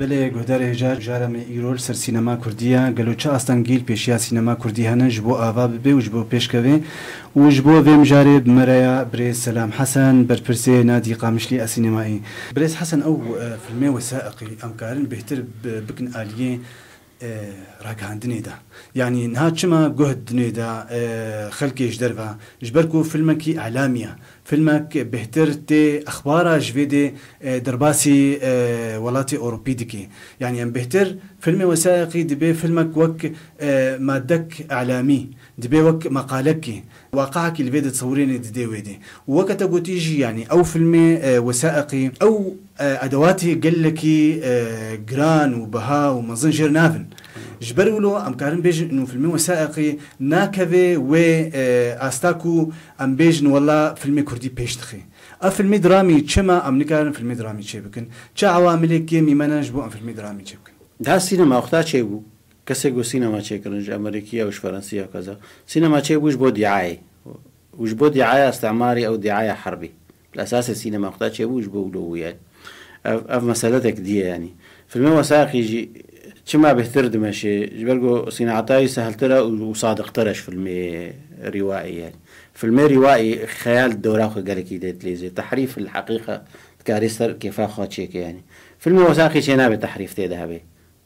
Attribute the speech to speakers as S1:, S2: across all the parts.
S1: بله گهدار هجار جارم ایرول سر سینما کردیه گلوچه استانگیل پیشیا سینما کردی هنن جبو آوا ببی و جبو پیشکوی و جبو ویم جاره بمرایا بريس سلام حسن برپرسي نادي قامشلي السينمائي بريس حسن او فيلمي وثائقي امكارن بهتر بكن آلية راكهاندني دا يعني نهاد شما جهد نيدا خلقي جدرفا جبركو فيلمك اعلاميه فيلمك بهتر تي اخبار جفيدي درباسي ولاتي اوروبي ديكي يعني ام بهتر فيلم وثائقي دبي فيلمك وك مادك اعلامي دبي وك مقالك واقعك اللي بيد تصورين دي ويدي وقت تيجي يعني او فيلم وثائقي او ادواتي قال لك جران وبهاء ومزنجر نافن جبروا له ام كارن بيجن انه فيلم وثائقي ناكفي و استاكو ام بيجن والله فيلم كردي بيشتخي فيلم درامي تشما ام نكارن فيلم درامي تشيبكن تشا عواملك ميمناج بو ام فيلم درامي تشيبكن
S2: ده سينما وقتها تشيبو كسيجو سينما تشيكرنج امريكيه وش فرنسيه وكذا سينما تشيبو وش بو دعايه وش بو دعايه استعماري او دعايه حربي بالاساس السينما وقتها تشيبو وش بو لو يعني اف مسالتك دي يعني فيلم وثائقي يجي شما بهتر دمشي جبرجو صناعتاي سهلترا وصادقترش فيلم روائي يعني فيلم روائي خيال دوراخ قالك يدت ليزي تحريف الحقيقه كاريستر كيف اخواتشيك يعني فيلم وثائقي شينا بتحريف تذهبي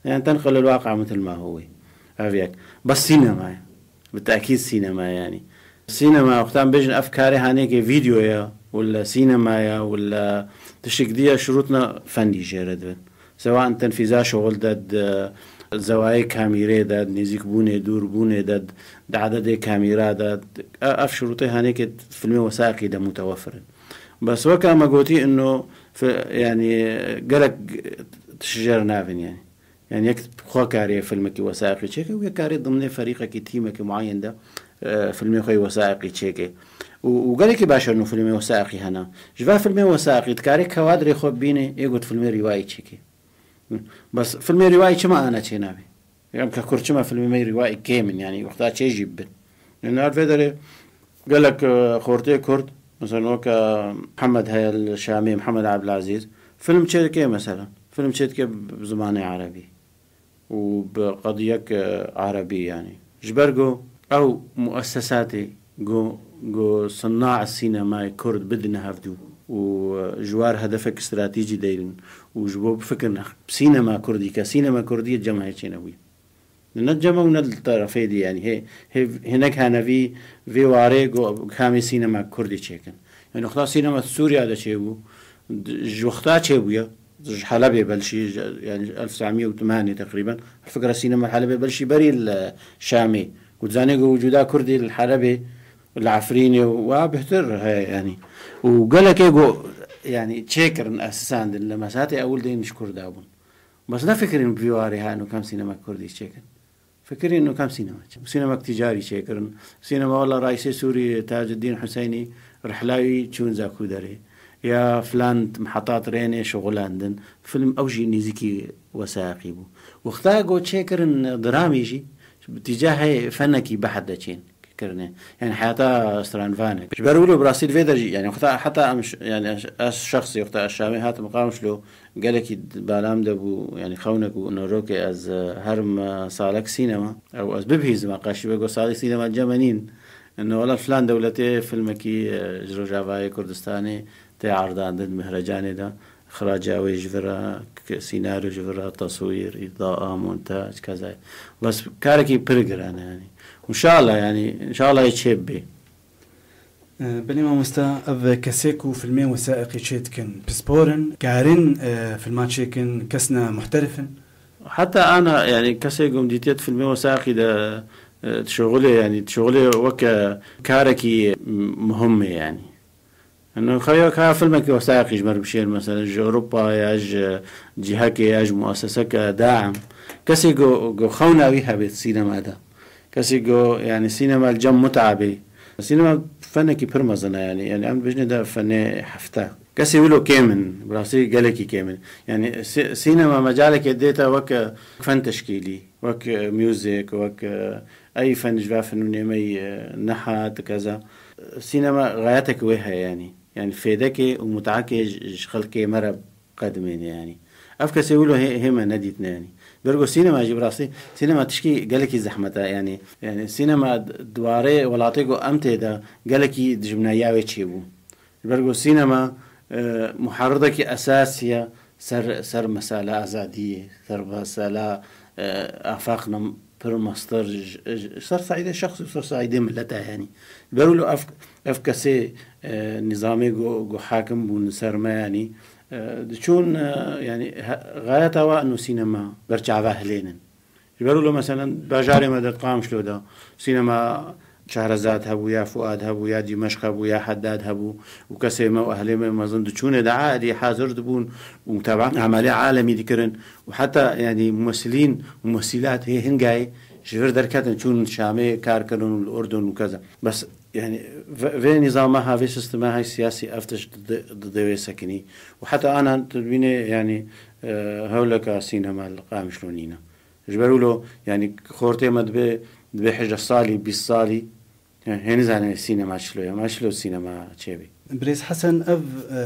S2: يعني تنقل الواقع مثل ما هو عارفيك بس سينما بالتاكيد سينما يعني السينما وقتها بيجن افكاري هانيك فيديو يا ولا سينما يا ولا تشكديه شروطنا فني جردن سواء تنفيذها شغل داد زوايا كاميرا داد نزيك بونه دور بونه داد عدد كاميرا داد اف شروطي هانيك فيلم وثائقي ده متوفر بس وكا ما قلتي انه يعني قالك تشجر نافن يعني يكتب خو كاري فيلمك وثائقي تشيكي ويا كاري ضمن فريقك تيمك معين ده فيلم خوي وثائقي تشيكي وقال لك باشا انه فيلم وثائقي هنا جوا فيلم وثائقي تكاري كوادري خو بيني يقول فيلم روائي تشيكي بس فيلم روائي كما انا تشينابي يعني ككرشما فيلم روائي كامل يعني وقتها شيء جيب لانه عارف هذا قال لك خورتي كرد مثلا وكا محمد هاي الشامي محمد عبد العزيز فيلم تشيكي مثلا فيلم تشيكي بزماني عربي وبقضية عربية يعني جبرجو او مؤسساتي جو صناع السينما كرد بدنا هفدو وجوار هدفك استراتيجي دايرين وجبوا بفكرنا بسينما كردي كسينما كردية جماعية شنوية نتجمع من الطرفين دي يعني هي هناك هنا في واري كامي سينما كردي تشيكن يعني خلاص سينما سوريا هذا شيء وقتها شيء حلبة بلشي يعني 1908 تقريبا الفكرة سينما حلبة بلشي بري الشامي وتزاني وجودا كردي الحلبة العفريني وبهتر هاي يعني وقال لك يعني تشيكر اساسا لما ساتي اول دين نشكر دابون بس لا فكر انه بيواري ها انه كم سينما كردي تشيكر فكري انه كم سينما تجاري تشيكر سينما والله رئيس سوري تاج الدين حسيني رحلاوي تشون زاكو داري يا فلان محطات ريني شغلان فيلم اوجي نيزيكي وثائقي بو وقتها جو تشيكر درامي يجي باتجاه فنكي بحد داتشين كرني يعني حياته سترانفانك جبروا له براسيل فيدر يعني حتى يعني الشخصي وقت الشامي هات مقامش له قال لك بالام دبو يعني خونك ونروكي از هرم صالك سينما او از ببهيز ما قاش بيقول صالك سينما الجمانين انه والله فلان دولتي فيلمكي جرو جافاي كردستاني تي عرضان ضد مهرجاني ده اخراجاوي جفرا سيناريو جفرا تصوير اضاءه مونتاج كذا بس كاركي برجر انا يعني وإن شاء الله يعني إن شاء الله يتشيب بي
S1: بني ما مستا أف كسيكو فيلمين وثائقي تشيتكن بسبورن كارين فيلمات شيكن كسنا محترفن
S2: حتى أنا يعني كسيكو مديتيت فيلمين وثائقي ده شغلي وك كاركي مهمة يعني إنه خيا فيلمك وثائقي جمر بشير مثلا أوروبا ياج جهك ياج مؤسسك داعم كسيكو خونا بيها بالسينما ده كسيجو يعني سينما الجم متعبي السينما فنكي برمزنا يعني أنا بجني ده فن حفتا كسي ولو كامن براسي قالكي كامن يعني سينما مجالك يديتا وك فن تشكيلي وك ميوزك وك أي فن جوا فنوني مي نحات كذا سينما غايتك وها يعني فيدك ومتعك خلقي مرة قدمين يعني أفكس يقولوا هي ما نديتنا يعني برجو سينما جيب راسي سينما تشكي قالك زحمتها يعني السينما دواري ولا تيجو أمتى ده قالك جبنا ياوي تشيبو برجو السينما محرضك أساسية سر مسألة أزادية سر مسألة آفاقنا بر مصدر صار صعيدة شخصي وصار صعيدة ملتها يعني بيقولوا أفكسي نظامي جو حاكم بون سر ما يعني دشون يعني غايتها أنه سينما برجع بهلين بيقولوا مثلا بجاري مدد قام شلو ده سينما شهرزاد هبو يا فؤاد هبو يا دمشق هبو يا حداد هبو وكسيمة وأهلي ما ظن دشون ده عادي حاضر دبون ومتابعة عملية عالمي ذكرن وحتى يعني ممثلين وممثلات هي هنجاي شفر دركات نشون شامي كاركنون الأردن وكذا بس يعني في نظامها في سيستمها السياسي أفتش ضد سكني وحتى أنا تبيني يعني هولك سينما القائم شلونينا جبروا له يعني خورتي مد بحجة الصالي بالصالي يعني زعنا السينما شلوه ما شلو السينما تشيبي
S1: بريز حسن أف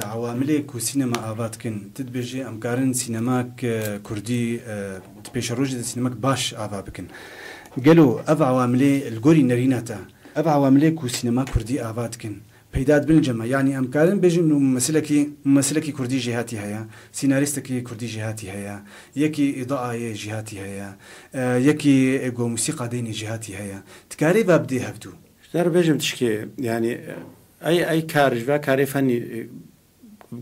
S1: عواملك وسينما آباتكن تدبجي أمكارن سينماك كردي تبيش الروج سينماك باش آبابكن قالوا أف عواملي الجوري نريناتا أف عواملك وسينما كردي آباتكن بيداد بالجمع يعني أمكارن بيجي إنه ممثلك كردي جهاتي هيا سيناريستك كردي جهاتي هيا يكي إضاءة جهاتي هيا يكي جو موسيقى ديني جهاتي هيا تكاري بابدي هفتو
S2: دار بيجم تشكي يعني أي كارج كاري فني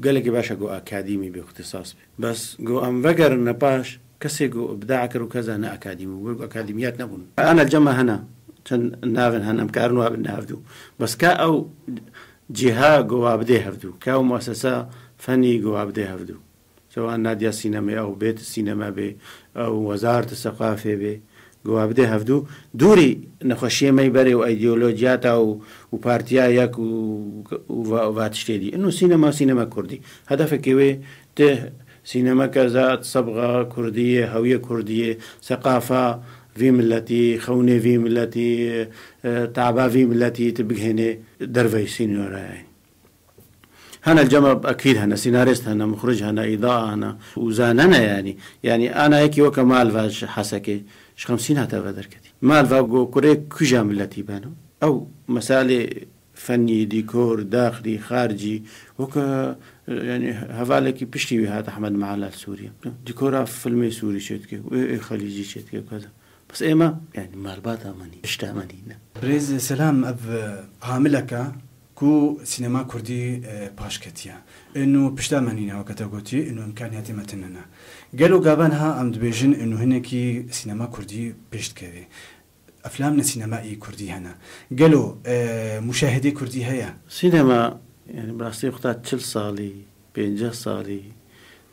S2: قالك باشا جو أكاديمي باختصاص بس جو أم فقر نباش كسي جو إبداعك وكذا أنا أكاديمي ويقول أكاديميات نبون أنا الجمع هنا كان نافن هنا مكارنوا بنافدو بس كا أو جهة جو أبدي هفدو كاو مؤسسة فني جو أبدي هفدو سواء نادي السينما أو بيت السينما به أو وزارة الثقافة به جو أبدي هفدو دوري نخشيه ما يبري وأيديولوجيات أو وبارتيا يك وفاتشتدي إنه سينما كردي هدفك كوي ته سينما كذا صبغة كردية هوية كردية ثقافة في ملتي خوني في ملتي تعبا في ملتي تبقى درفي سينيورا يعني هنا الجمع أكيد هنا سيناريست هنا مخرج هنا إضاءة هنا وزاننا يعني أنا هيك وكمال فاج حسكي 50 هتا دركتي مال فاجو كوري كوجا ملتي بانو أو مسألة فني ديكور داخلي خارجي وك يعني هفالك بيشتي هذا أحمد معلال سوريا ديكورا فيلم سوري شتكي وخليجي شتكي وكذا بس إما يعني مالباتا ماني اشتامنينا
S1: بريز سلام أب عاملك كو سينما كردي باشكتيا إنه بشتامنينا وكتاغوتي إنه إمكانياتي متننا قالوا قابنها أم دبيجن إنه هناكي سينما كردي بيشتكي أفلامنا سينمائي كردي هنا قالوا مشاهدي كردي هيا
S2: سينما يعني براستي وقتها 3 صالي 5 صالي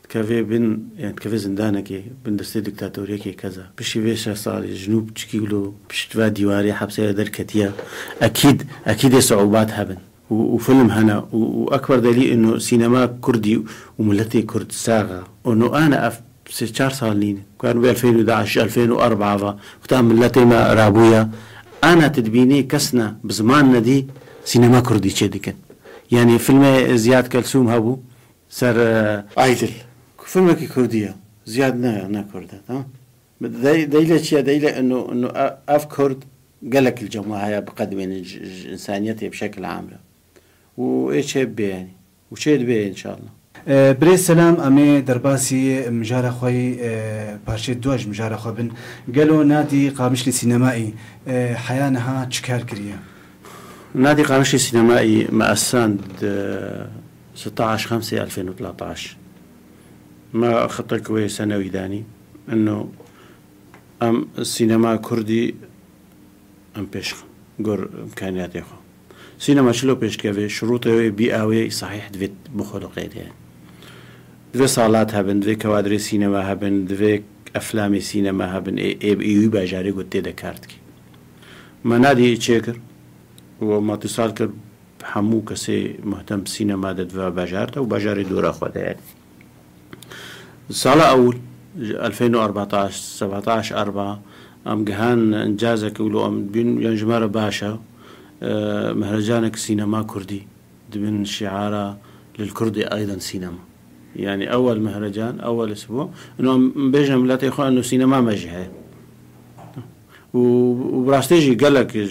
S2: كافي بن يعني كافي زندانك بن دستي دكتاتورية كذا بشي فيش صار جنوب تشكيلو بشتوا ديواري حبسة دركتيا أكيد صعوبات هبن وفيلم هنا وأكبر دليل إنه سينما كردي وملتي كرد ساغة إنه أنا 6 صالين كانوا ب 2011 2004 وقتها ملتي ما رابويا أنا تدبيني كسنا بزماننا دي سينما كردي شديكن يعني فيلم زياد كلثوم هبو سر عيدل فيلمك كردية زياد نا كردة تمام دليل شيء دليل إنه أف كرد قالك الجماعة بقدم إنسانيته بشكل عام وإيش هبي يعني وشيء بيه إن شاء الله
S1: بريز سلام أمي درباسي مجارة خوي بارشة دوج مجارة خو بن قالوا نادي قامشلي سينمائي حيانها تشكال كريا
S2: نادي قامشلي سينمائي مأساند 16/5/2013 ما خطر كوي سنوي داني إنه أم السينما كردي أم بيشخ قر إمكانيات يخو سينما شلو بيش كافي شروطه بيئوي صحيح دفيت بخلق يعني دفي صالات هبن دفي كوادري سينما هبن دفي أفلام سينما هبن إيوي باجاري قلت دكارتك ما نادي تشيكر وما اتصال كر حمو كسي مهتم سينما دفا باجارته وباجاري دورا خواده يعني الصالة أول 2014 17/4 أم جهان إنجازك ولو أم بين ينجمر باشا مهرجانك سينما كردي ضمن شعارة للكردي أيضا سينما يعني أول مهرجان أول أسبوع إنه بيجنا ملاتي إخوان إنه سينما مجهة وبراستيجي قال لك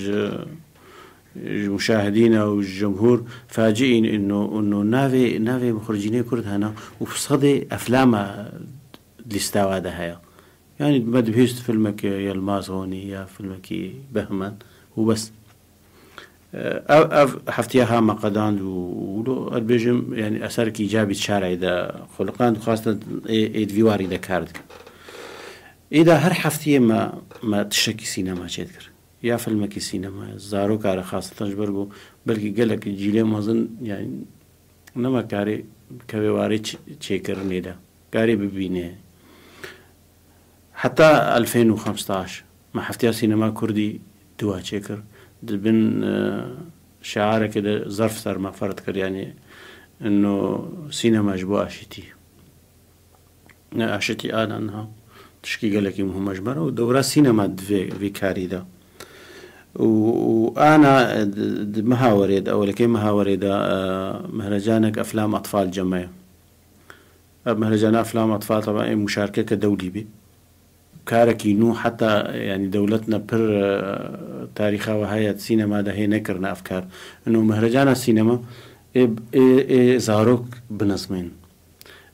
S2: المشاهدين والجمهور فاجئين إنه نافي مخرجين كرد هنا وفصدي أفلام لستوى ده هيا يعني ما دبيست فيلمك يا المازوني يا فيلمك بهمان وبس حفتيها مقدان ولو البيجم يعني أثرك إيجابي شارع إذا خلقان خاصة إدفيوار إذا كاردك إذا هر حفتيه ما تشكي سينما شدكر يا فيلمك سينما زارو كاره خاصة جبرجو بلكي قالك جيلي مازن يعني نما كاري كبيواري تشيكر نيدا كاري ببينه حتى 2015 ما حفتيها سينما كردي دوا تشيكر بن شعار كده ظرف صار ما فرض كر يعني انه سينما جبو اشتي انا انها تشكي قالك مهم مجبره ودورة سينما في كاري ده وانا مهاوريد او لكي مهاوريد مهرجانك افلام اطفال جمعيه مهرجان افلام اطفال طبعا مشاركه كدولي بي كاركينو حتى يعني دولتنا بر تاريخها وهي السينما ده هي نكرنا أفكار إنه مهرجان السينما زاروك بنظمين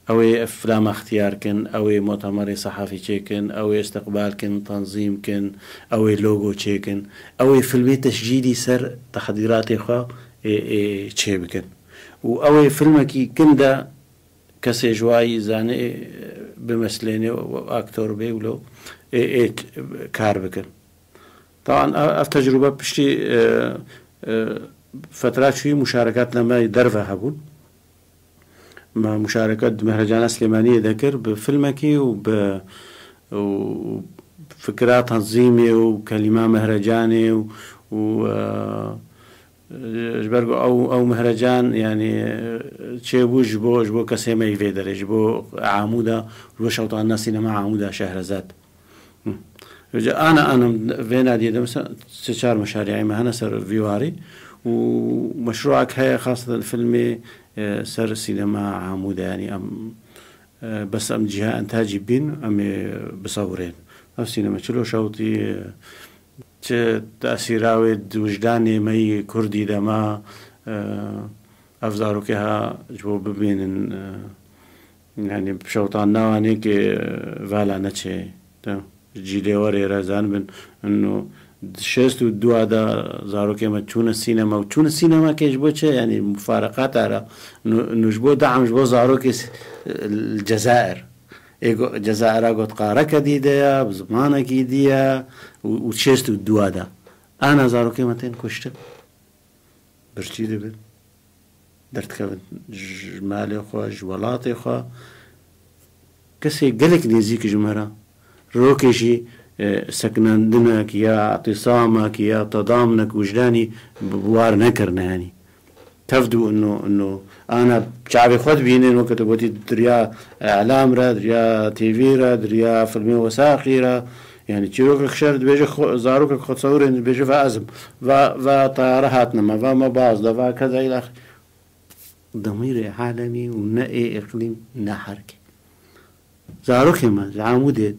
S2: أو أفلام اختيار كن أو مؤتمر صحفي تشيكن أو استقبال كن تنظيم كن أو لوجو تشيكن أو فيلم تسجيلي سر تحضيرات إخوة تشيبكن أو فيلمك كندا كسي جواي زاني بمثليني وأكتور بي ولو كار بكن طبعا تجربة بشتي فترات شوي مشاركات لما درفة هبون مع مشاركات مهرجان سليمانية ذكر بفيلمكي وفكرات تنظيمي وكلمات مهرجاني جبرجو أو مهرجان يعني تشيبو جبو كسيمة يفيدر جبو عمودة جبو شوطان الناس سينما عمودة شهرزاد أنا فينا دي مثلا استشار مشاريعي مهنا سر فيواري ومشروعك هي خاصة الفيلم سر سينما عمودة يعني بس جهة إنتاجي بين بصورين السينما شلو شوطي تأثيراوي وجداني مي كردي دما أفزارو كها جبو ببين يعني بشوطان نواني كي فالا نتشي جيلي وري رازان بن انه شست ودوا دا زارو كما تشون السينما وتشون السينما كي جبو يعني مفارقات على انه جبو دعم جبو زارو كي الجزائر الجزائر قد قارك ديدا بزمانك ديا وشست ودوا دا انا زارو كما تين كشت برشي دبن درت كبن جمالي خو جولاتي خو كسي قالك نيزيك جمهرة روكيشي سكنندنك يا اعتصامك يا تضامنك وجداني بوار نكرنا يعني تفدو انه انا شعبي خد بينين وقت بوتي دريا اعلام را دريا تي في را دريا فيلم وثائقي را يعني تشيروك خشرت بيجي زاروك خد صورين بيجي فازم و طياراتنا ما باز ده كذا الى اخره ضمير عالمي ونقي اقليم نحركي زاروك ما عمودت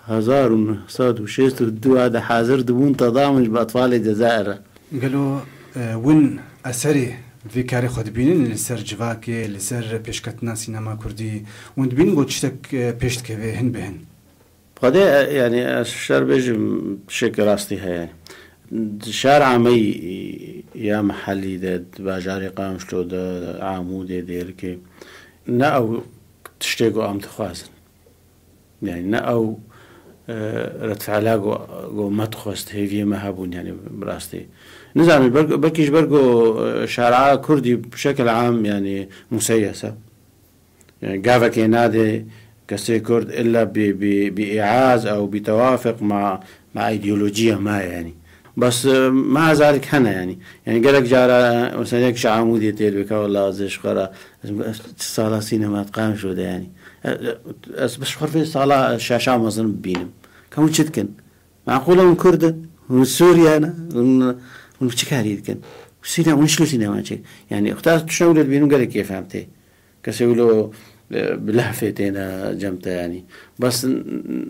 S2: 1906 الدوا ده حاضر دبون تضامن بأطفال الجزائر
S1: قالوا وين أثري في كاري خد بينين لسر جواكي لسر بيشكتنا سينما كردي وين بين قوتشتك بيشتك بهن بهن
S2: قضية يعني الشعر بيجي بشكل راستي هي يعني شارع مي يا محلي ده باجاري قامشلو ده عامودي ديركي ناو تشتيقوا أم تخوازن يعني ناو رتفعلا جو ما تخوست هيفي ما هابون يعني براستي نزعم بلكيش برقو شارع كردي بشكل عام يعني مسيسة يعني قافك ينادي كسي كرد إلا بإعاز أو بتوافق مع إيديولوجية ما يعني بس مع ذلك هنا يعني قالك جارة مثلا يك شعامودي تيل بك والله زيش قرا صالة سينما تقام شو ده يعني بس خرفي صالة شاشة مثلا بينم كم شتكن معقولة من كرد من سوريا أنا من بشكاري كن سينما ونشلو سينما شيء يعني اختار تشاول بينهم قالك كيف فهمتي كسيولو بلهفة تينا جمتا يعني بس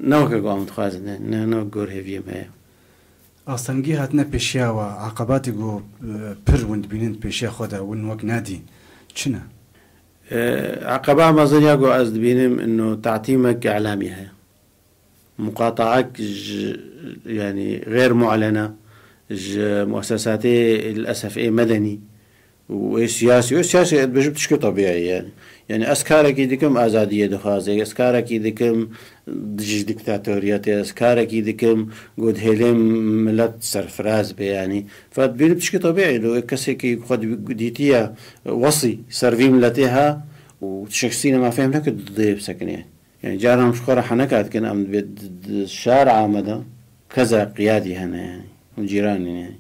S2: نوكا قوام تخازن نوكور هيفيم هي
S1: ئاستەنگی هاتنە پێشیاوە عقباتی گۆ پڕوند بینن پێشیا خۆدا ون وەک نادی چنە؟
S2: عقبة مظنيا قو أزد بينم إنه تعتيمك إعلامي هي مقاطعك يعني غير معلنة مؤسسات للأسف مدني وسياسي بجيب تشكي طبيعي يعني أسكارك يدكم آزادية دخازي أسكارك يدكم دجيج ديكتاتوريات أسكارك يدكم قد هيلم ملت سرفراز بي يعني فبين بتشكي طبيعي لو كسيكي قد ديتيا وصي سرفي ملتها وشخصينا ما فهمتك ضيف سكن يعني جارنا مش خورا حنكات كان أم الشارع مدى كذا قيادي هنا يعني وجيراني يعني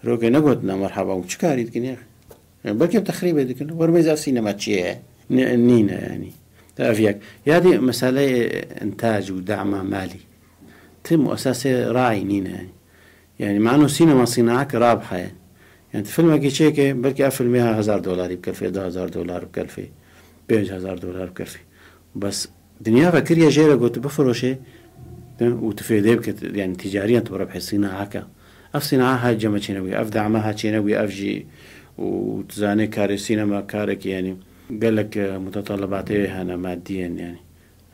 S2: روكي نقولنا مرحبا وشكاري دكن يا أخي بركب تخريبه دكن ورميز السينما تشيه نينا يعني تعرفيك هذه مسألة إنتاج ودعم مالي تم مؤسسة راعي نينا يعني مع إنه سينما صناعك رابحة يعني فيلمك يشيكي بركي أفل $100,000 بكلفة $10,000 بكلفة $5,000 بكلفة بس دنيا فكر يا جيرة قلت بفروشة وتفيدك يعني تجاريا تبربح الصناعة أف صناعة جمع شنوي أف دعمها شنوي أفجي وتزاني كاري سينما كارك يعني قال لك متطلباته هنا ماديا يعني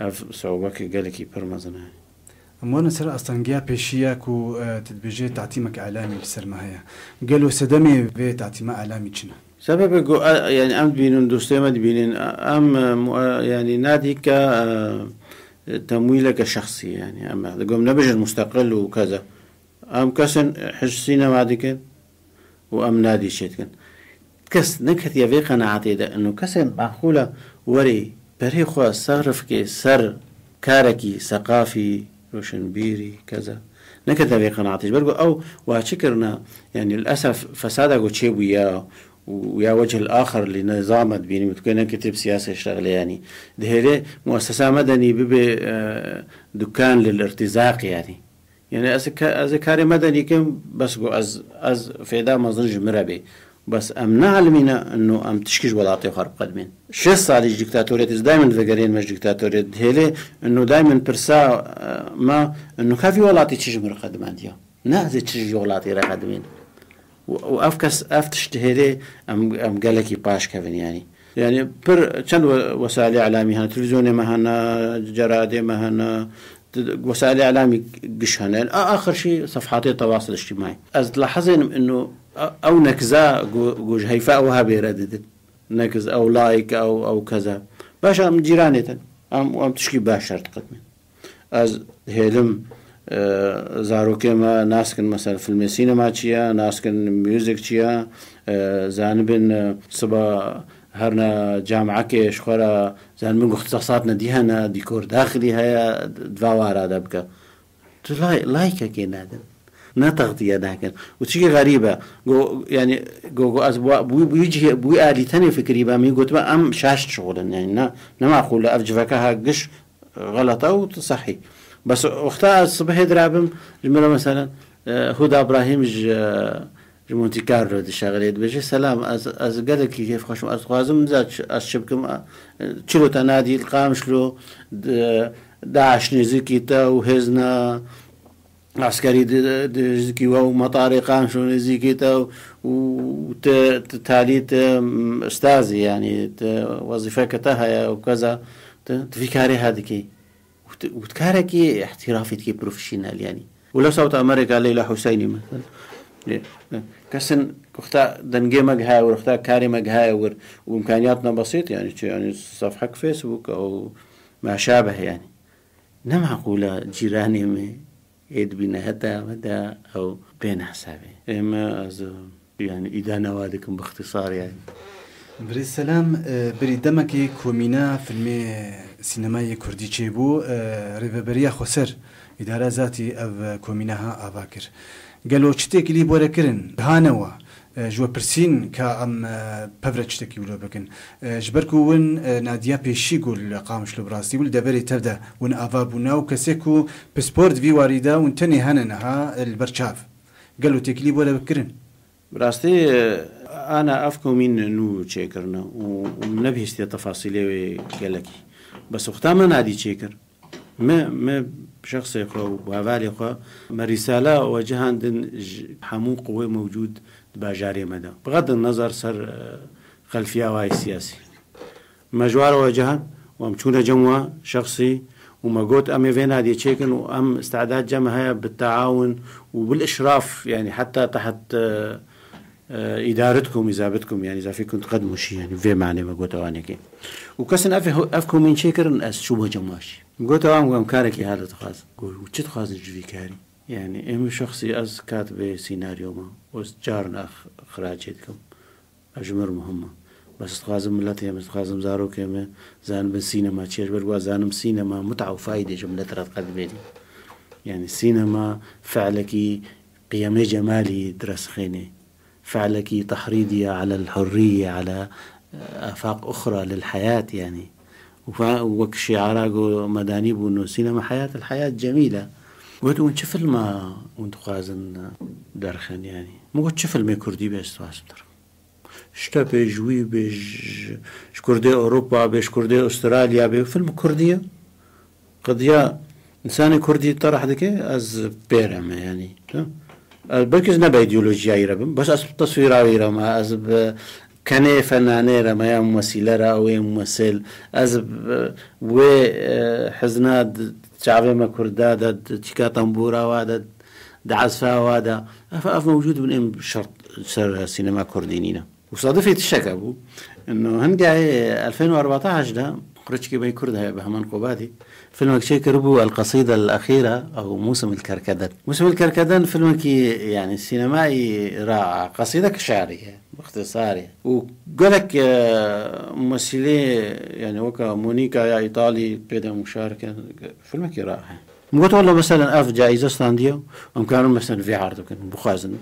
S2: أف صعوبك قال لك يبرمزنا يعني
S1: أمورنا سر أستنجيا بيشياك وتدبيجي تعتيمك إعلامي بسر ما هي قالوا سدمي في تعتيم إعلامي كنا
S2: سبب يعني أم بينون دوستي بينين أم يعني نادي ك تمويلك شخصي يعني أما قوم نبجر مستقل وكذا أم كسن حج سينما ديكن وأم نادي شيتكن كس نكت يا في قناعتي ده إنه كسن معقولة وري بريخو صرف كي سر كاركي ثقافي روشنبيري كذا نكت في قناعتي برجو أو وشكرنا يعني للأسف فساد قوتشي ويا وجه الآخر لنظام بيني متكون كتب سياسة شغلة يعني ده مؤسسة مدني ببي دكان للارتزاق يعني از كاري مدني كم بس جو از فيدا ما ظنج مربي بس امنا علمينا انه ام تشكيش ولاطي وخرب قدمين شو صار الدكتاتورية دائما فقرين مش دكتاتورية هيلي انه دائما برسا ما انه كافي ولاطي تشيج مر قدمان ديا نازل تشيج ولاطي را قدمين وافكس افتشتهيلي ام قالكي باش كافين يعني بر كان وسائل اعلامي هنا تلفزيوني ما هنا جرادة ما هنا وسائل اعلامي قشهن اخر شيء صفحات التواصل الاجتماعي از لاحظين انه او نكزا جوج هيفاء وهابي رددت نكز او لايك او كذا باشا من جيرانيتن ام تشكي باشر تقدم از هيلم زاروكي ما ناسكن مثلا فيلم سينما تشيا ناسكن ميوزك تشيا زانبن صبا هرنا جامعة كيش خورا زان من اختصاصاتنا ديهنا ديكور داخلي هيا دفاوارا دبكا لايكا كي نادن نتغطية داكن وتشي غريبة يعني از بيجي بوي آلي تاني فكري بامي قلت ما أم شاشت شغلا يعني نما أقول أفجفكها قش غلطة وتصحي بس وقتها الصبح يدرابم جملة مثلا هدى إبراهيم مونتي كارلو دي شغليت بيجي سلام از قالك كيف خوش از خوازم زاد اشبكم تشلو تنادي القامشلو داعش نزيكيتا وهزنا عسكري دزكي ومطاري قامشلو نزيكيتا وتاليت استاذي يعني وظيفه كتاها وكذا تفكاري هذيك وتكاركي احترافي بروفيشنال يعني ولو صوت امريكا ليلى حسيني مثلا كسن اختار دنجي مجهاور اختار كاري مجهاور وامكانياتنا بسيط يعني صفحة فيسبوك او ما شابه يعني نما معقولة جيراني مي يد بينا هتا مدى او بين حسابي اما يعني اذا نوادكم باختصار يعني
S1: بري السلام بري دمكي كومينا فيلم سينمائي كردي تشيبو ريفبريا خسر اداره ذاتي اف كوميناها افاكر قالوا تشتكي لي بورا كرن هانوا جوا برسين كأم بفرج تشتكي ولا بكن جبركو ون ناديا بيشي قول قامش لبراسي والدبري تبدا ون افابونا وكسيكو بسبورت في واريدا ونتني هننها البرشاف قالوا تكلي بورا بكرن
S2: براستي أنا أفكو من نو تشيكرنا ونبهستي تفاصيلي قالكي بس اختار نادي تشيكر ما بشخصي خو وهذالي خو ما رسالة وجهان حمو قوي موجود باجاري مدى بغض النظر صار خلفية واي سياسي مجوار وجهان ومشونا جموا شخصي وما قلت أمي فين هذه تشيكن وأم استعداد جمعها بالتعاون وبالإشراف يعني حتى تحت إدارتكم إذابتكم يعني إذا فيكم تقدموا شيء يعني في معنى ما قلت أوانيك وكسن أفكم من شيكر أس شو بجماش قلت أوان وأمكارك هذا تخاز قول وش تخاز الجوي كاري يعني إم شخصي أز كاتب سيناريو ما وجارنا إخراجتكم أجمر مهمة بس تخازم ملتي مش تخازم زارو كم زان بالسينما تشير برجوا زانم سينما متعة وفائدة جملة ترى قدمي يعني السينما فعلك قيم جمالي درس خيني فعلك تحريضية على الحرية على آفاق أخرى للحياة يعني وكشي عراقو مداني بأنه سينما حياة الحياة جميلة وانتو شفل ما وانتو خازن درخن يعني مو شفل ما كردي بس تواسمتر شتا بيجوي بيج كردي أوروبا بيج كردي أستراليا بيج فيلم كردية قضية إنسان كردي طرح ذكي أز بيرم يعني بركز نبى إيديولوجيا يربم بس أز تصوير يرما أز كان فنانة رما يا ممثلة أو يا ممثل أز وحزنات شعبي ما كردا تشكا طنبورة وهذا دعزفة وهذا أف موجود من إم شرط سر سينما كردينينا وصادفت الشكابو إنه هندي 2014 ده خرجت بي كردها بهمان قبادي فيلم كشي كربو القصيدة الأخيرة أو موسم الكركدن موسم الكركدن فيلم كي يعني سينمائي رائع قصيدة شعرية باختصارية وقالك ممثلي يعني وكا مونيكا يا إيطالي بيدا مشاركة فيلم كي رائع مقلت والله مثلا أف جائزة ستانديو أم كانوا مثلا في عرض كان بخازن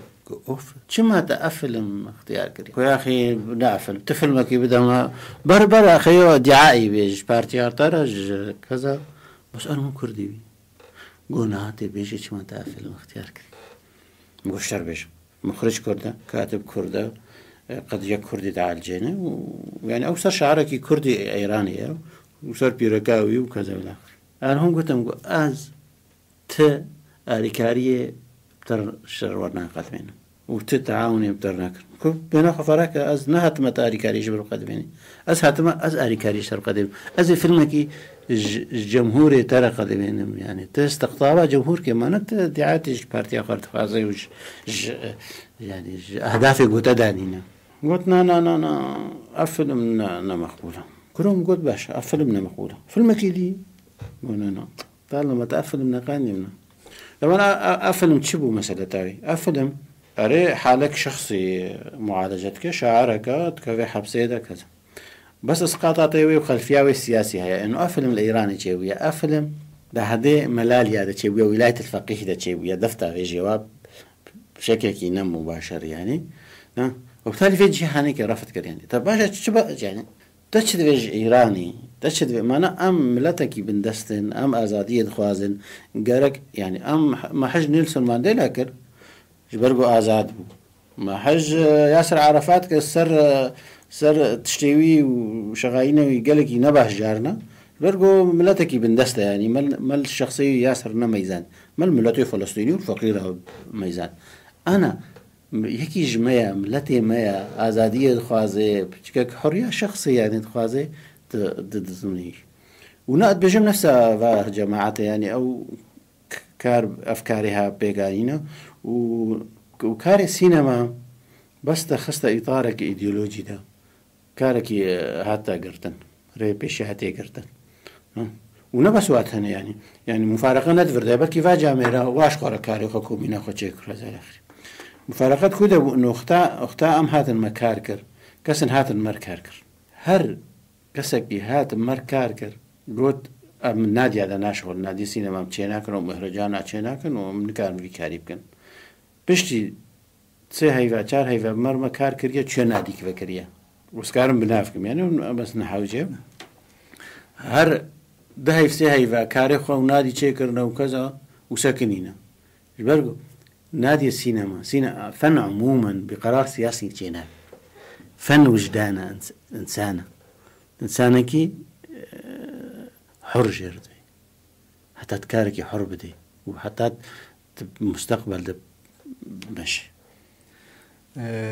S2: اوف شما تأفلم اختيار كريم يا اخي نافل تفلمك بدا ما بربر اخي دعائي بيج بارتي ارترج كذا بس انا مو كردي قناتي بيجي شما تأفلم اختيار كريم مقشر بيج مخرج كرده كاتب كرده قد يك كردي تعال جينا ويعني اوسر شعرك كردي ايراني وصار بيركاوي وكذا والى اخره انا هم قلت از ت اريكاريه بتر شرورنا قدمين وتتعاوني بترناك بينا خفراك از نهت متى اريكاري جبر قدمين از هاتما از اريكاري شر قدم از فيلمك الجمهور ترى قدمين يعني تستقطاب جمهور كمانت دعاتي بارتي اخر تفاصيل يعني اهدافي قلت دانينا قلت نا افلمنا مقبوله كلهم قلت باشا افلمنا مقبوله فيلمك دي قلنا طالما تافلمنا قانينا لو أنا أفلم تشبه مسألة تاوي أفلم أري حالك شخصي معالجتك شعارك كذا حبسيدة كذا بس إسقاطاتي وخلفية سياسية هي إنه أفلم الإيراني تشويه أفلم ده هذا ملالي هذا تشويه ولاية الفقيه ده تشويه دفتر في جواب بشكل كينام مباشر يعني وبالتالي في جهة رفض كده يعني طب باش تشبه يعني تشتري إيراني تشتري ما أنا أم ملتكي بندستن أم أزادية خوازن جارك يعني أم ما حج نيلسون مانديلا كر جبرجو آزاد بو ما حج ياسر عرفات سر تشتوي وشغاينه ويقالك ينبه جارنا جبرجو ملتكي بندسته يعني مل الشخصية ياسر ميزان مل ملتي فلسطيني وفقيرة ميزان أنا يكي جماعة ملتي مايا آزادية خوازه بشكل حرية شخصية يعني خوازه ضدني ونقد بجم نفسها جماعته يعني أو كار أفكارها بيجانينا وكار السينما بس تخست إطارك إيديولوجي ده كارك هاتا قرتن ريبيش هاتي قرتن ونبس وقتها يعني مفارقة ندفر ده بلكي فاجأ ميرا واش قرا كاري حكومينا خوشيك رزا الأخير مفارقات كده بأنه اختاء أم هات المكاركر كسن هات المركاركر هر كسكي هات المركاركر قلت من نادي هذا ناشغل نادي سينما متشيناكن ومهرجان اتشيناكن ومنكار بكاري بكن بشتي سي هيفا چار هيفا مرمى كاركريا چه نادي كفكريا وسكارم بنافكم يعني بس نحاوجه هر ده سي هيفا كاري خو نادي چه كرنا وكذا وسكنينا جبرجو نادي السينما فن عموما بقرار سياسي جينا فن وجدان إنسانك حر جردي حتى تكارك حر بدي وحتى مستقبل ماشي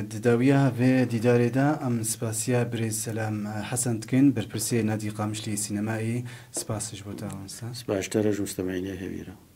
S1: دداوية في ديداري دا أم سباسيا بريز سلام حسن تكن بربرسي نادي قامشلي سينمائي سباس جبوتا
S2: سباش ترج مستمعين يا كبيرة.